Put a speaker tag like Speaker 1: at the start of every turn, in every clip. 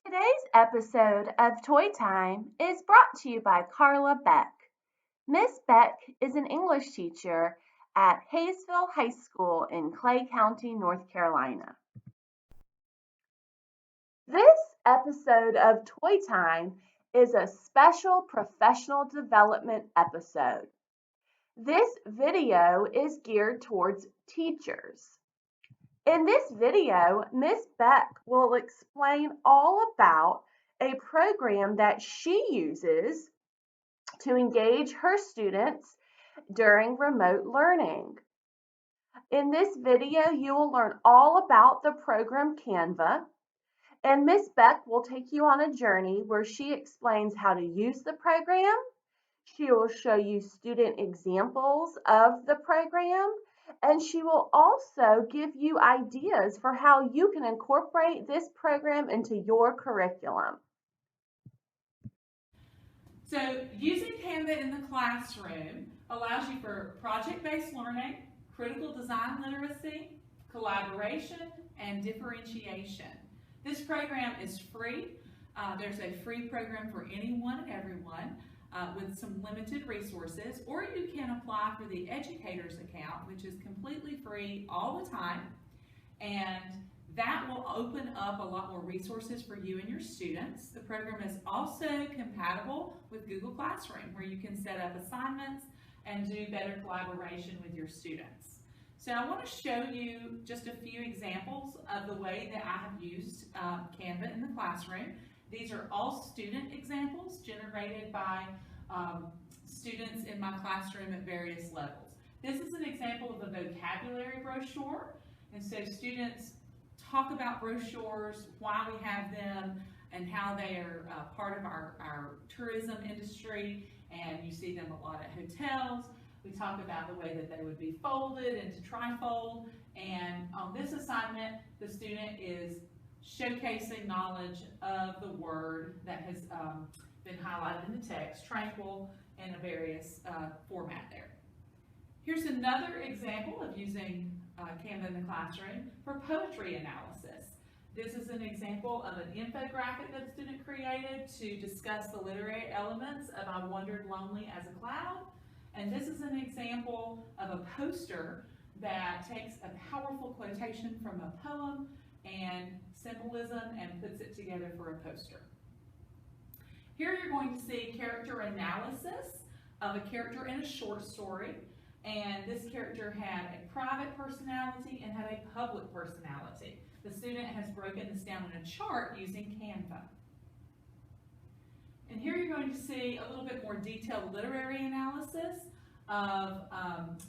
Speaker 1: Today's episode of Toy Time is brought to you by Carla Beck. Miss Beck is an English teacher at Hayesville High School in Clay County, North Carolina. This episode of Toy Time is a special professional development episode. This video is geared towards teachers. In this video, Miss Beck will explain all about a program that she uses to engage her students during remote learning. In this video, you will learn all about the program Canva, and Miss Beck will take you on a journey where she explains how to use the program. She will show you student examples of the program, and she will also give you ideas for how you can incorporate this program into your curriculum.
Speaker 2: So using Canva in the classroom allows you for project-based learning, critical design literacy, collaboration, and differentiation. This program is free. There's a free program for anyone and everyone with some limited resources, or you can apply for the educator's account, which is completely free all the time, and that will open up a lot more resources for you and your students. The program is also compatible with Google Classroom, where you can set up assignments and do better collaboration with your students. So I want to show you just a few examples of the way that I have used Canva in the classroom. These are all student examples generated by students in my classroom at various levels. This is an example of a vocabulary brochure, and so students talk about brochures, why we have them, and how they are part of our tourism industry, and you see them a lot at hotels. We talk about the way that they would be folded into trifold, and on this assignment, the student is showcasing knowledge of the word that has been highlighted in the text, tranquil, in a various format there. Here's another example of using Canva in the classroom for poetry analysis. This is an example of an infographic that a student created to discuss the literary elements of I Wandered Lonely as a Cloud. And this is an example of a poster that takes a powerful quotation from a poem and symbolism and puts it together for a poster. Here you're going to see character analysis of a character in a short story. And this character had a private personality and had a public personality. The student has broken this down in a chart using Canva. And here you're going to see a little bit more detailed literary analysis of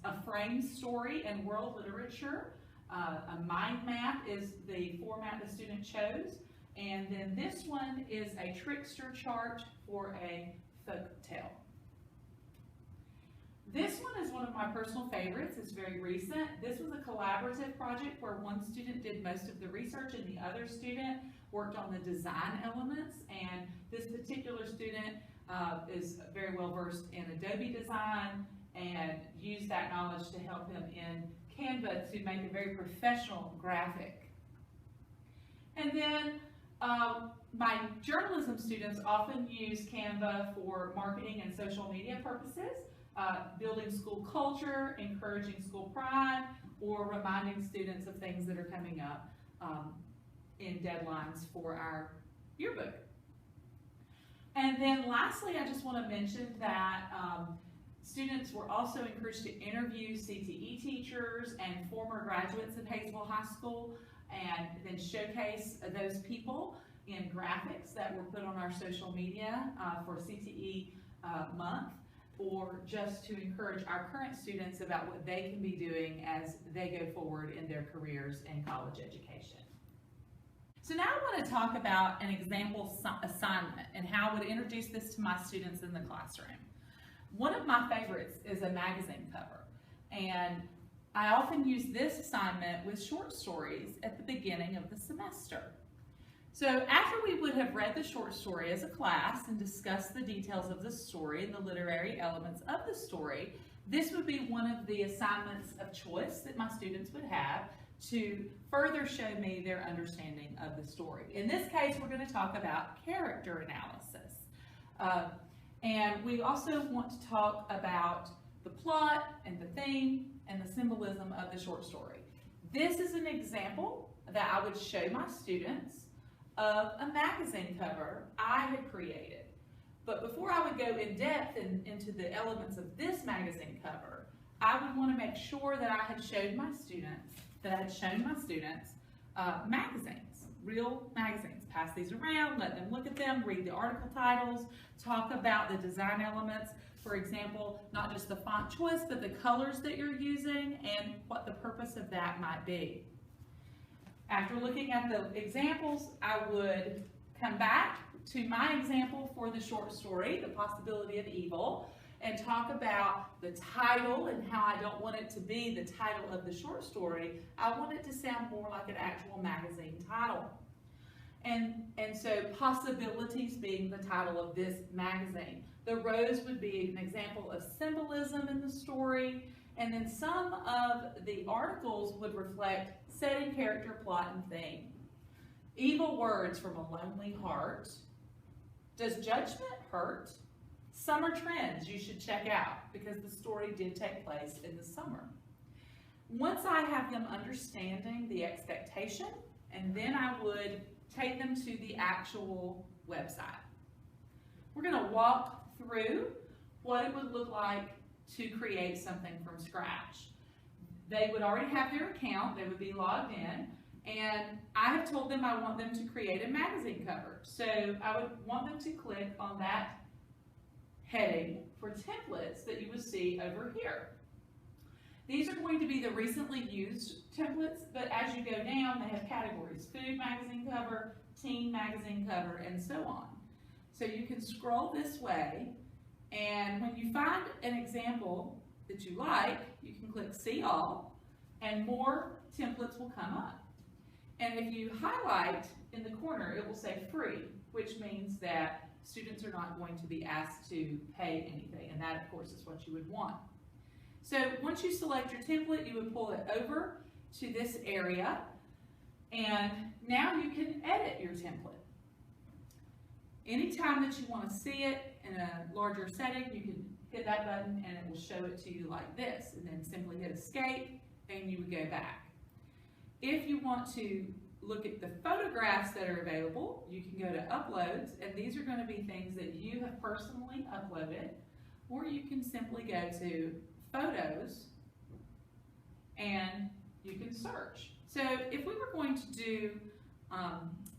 Speaker 2: a framed story in world literature. A mind map is the format the student chose. And then this one is a trickster chart for a folk tale. This one is one of my personal favorites. It's very recent. This was a collaborative project where one student did most of the research and the other student worked on the design elements. And this particular student is very well versed in Adobe design and used that knowledge to help him in Canva to make a very professional graphic. And then my journalism students often use Canva for marketing and social media purposes. Building school culture, encouraging school pride, or reminding students of things that are coming up in deadlines for our yearbook. And then lastly, I just want to mention that students were also encouraged to interview CTE teachers and former graduates of Hayesville High School and then showcase those people in graphics that were put on our social media for CTE month, or just to encourage our current students about what they can be doing as they go forward in their careers in college education. So now I want to talk about an example assignment and how I would introduce this to my students in the classroom. One of my favorites is a magazine cover, and I often use this assignment with short stories at the beginning of the semester. So after we would have read the short story as a class and discussed the details of the story and the literary elements of the story, this would be one of the assignments of choice that my students would have to further show me their understanding of the story. In this case, we're going to talk about character analysis. And we also want to talk about the plot and the theme and the symbolism of the short story. This is an example that I would show my students of a magazine cover I had created. But before I would go in depth into the elements of this magazine cover, I would want to make sure that I had shown my students magazines, real magazines. Pass these around, let them look at them, read the article titles, talk about the design elements. For example, not just the font choice, but the colors that you're using and what the purpose of that might be. After looking at the examples, I would come back to my example for the short story, The Possibility of Evil, and talk about the title and how I don't want it to be the title of the short story. I want it to sound more like an actual magazine title. And so Possibilities being the title of this magazine. The rose would be an example of symbolism in the story, and then some of the articles would reflect setting, character, plot, and theme. Evil words from a lonely heart. Does judgment hurt? Summer trends you should check out because the story did take place in the summer. Once I have them understanding the expectation, and then I would take them to the actual website. We're going to walk through what it would look like to create something from scratch. They would already have their account, they would be logged in, and I have told them I want them to create a magazine cover. So I would want them to click on that heading for templates that you would see over here. These are going to be the recently used templates, but as you go down, they have categories: food magazine cover, teen magazine cover, and so on. So you can scroll this way, and when you find an example that you like, you can click See All, and more templates will come up. And if you highlight in the corner, it will say free, which means that students are not going to be asked to pay anything, and that, of course, is what you would want. So once you select your template, you would pull it over to this area, and now you can edit your template. Anytime that you want to see it in a larger setting, you can hit that button and it will show it to you like this, and then simply hit escape and you would go back. If you want to look at the photographs that are available, you can go to uploads, and these are going to be things that you have personally uploaded, or you can simply go to photos and you can search. So if we were going to do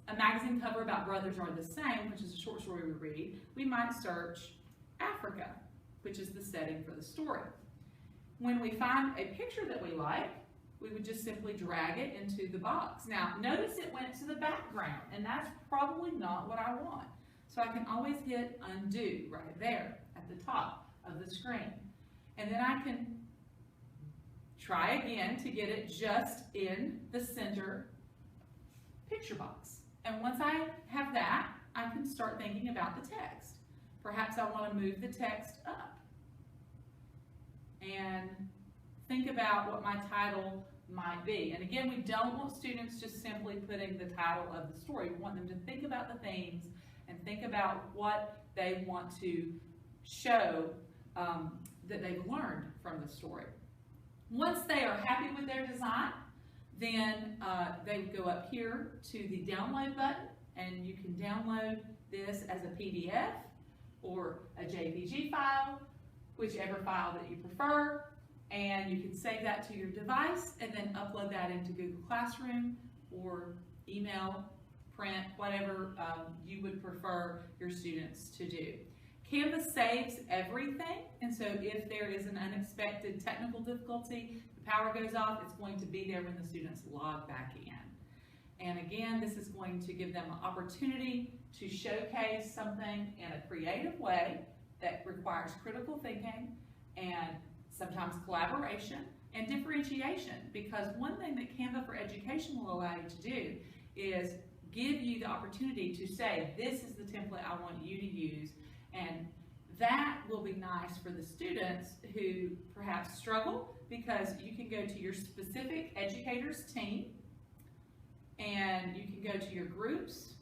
Speaker 2: a magazine cover about Brothers Are the Same, which is a short story we read, we might search Africa, which is the setting for the story. When we find a picture that we like, we would just simply drag it into the box. Now, notice it went to the background, and that's probably not what I want. So I can always hit undo right there at the top of the screen. And then I can try again to get it just in the center picture box. And once I have that, I can start thinking about the text. Perhaps I want to move the text up and think about what my title might be. And again, we don't want students just simply putting the title of the story. We want them to think about the themes and think about what they want to show that they've learned from the story. Once they are happy with their design, then they would go up here to the download button, and you can download this as a PDF or a JPG file, whichever file that you prefer, and you can save that to your device and then upload that into Google Classroom or email, print, whatever you would prefer your students to do. Canva saves everything, and so if there is an unexpected technical difficulty, the power goes off, it's going to be there when the students log back in. And again, this is going to give them an opportunity to showcase something in a creative way that requires critical thinking and sometimes collaboration and differentiation, because one thing that Canva for Education will allow you to do is give you the opportunity to say, this is the template I want you to use, and that will be nice for the students who perhaps struggle because you can go to your specific educators team, and you can go to your groups,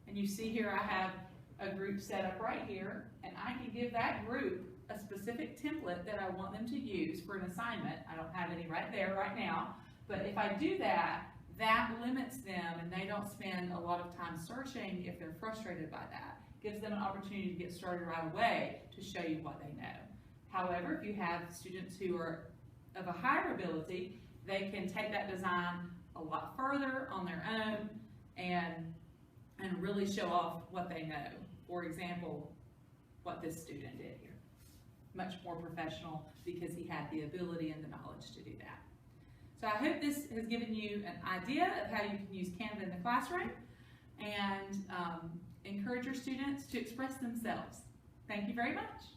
Speaker 2: and you see here I have a group set up right here, and I can give that group a specific template that I want them to use for an assignment. I don't have any right there right now, but if I do that, that limits them and they don't spend a lot of time searching if they're frustrated by that. Gives them an opportunity to get started right away to show you what they know. However, if you have students who are of a higher ability, they can take that design a lot further on their own and really show off what they know. For example, what this student did here. Much more professional because he had the ability and the knowledge to do that. So I hope this has given you an idea of how you can use Canva in the classroom and encourage your students to express themselves. Thank you very much.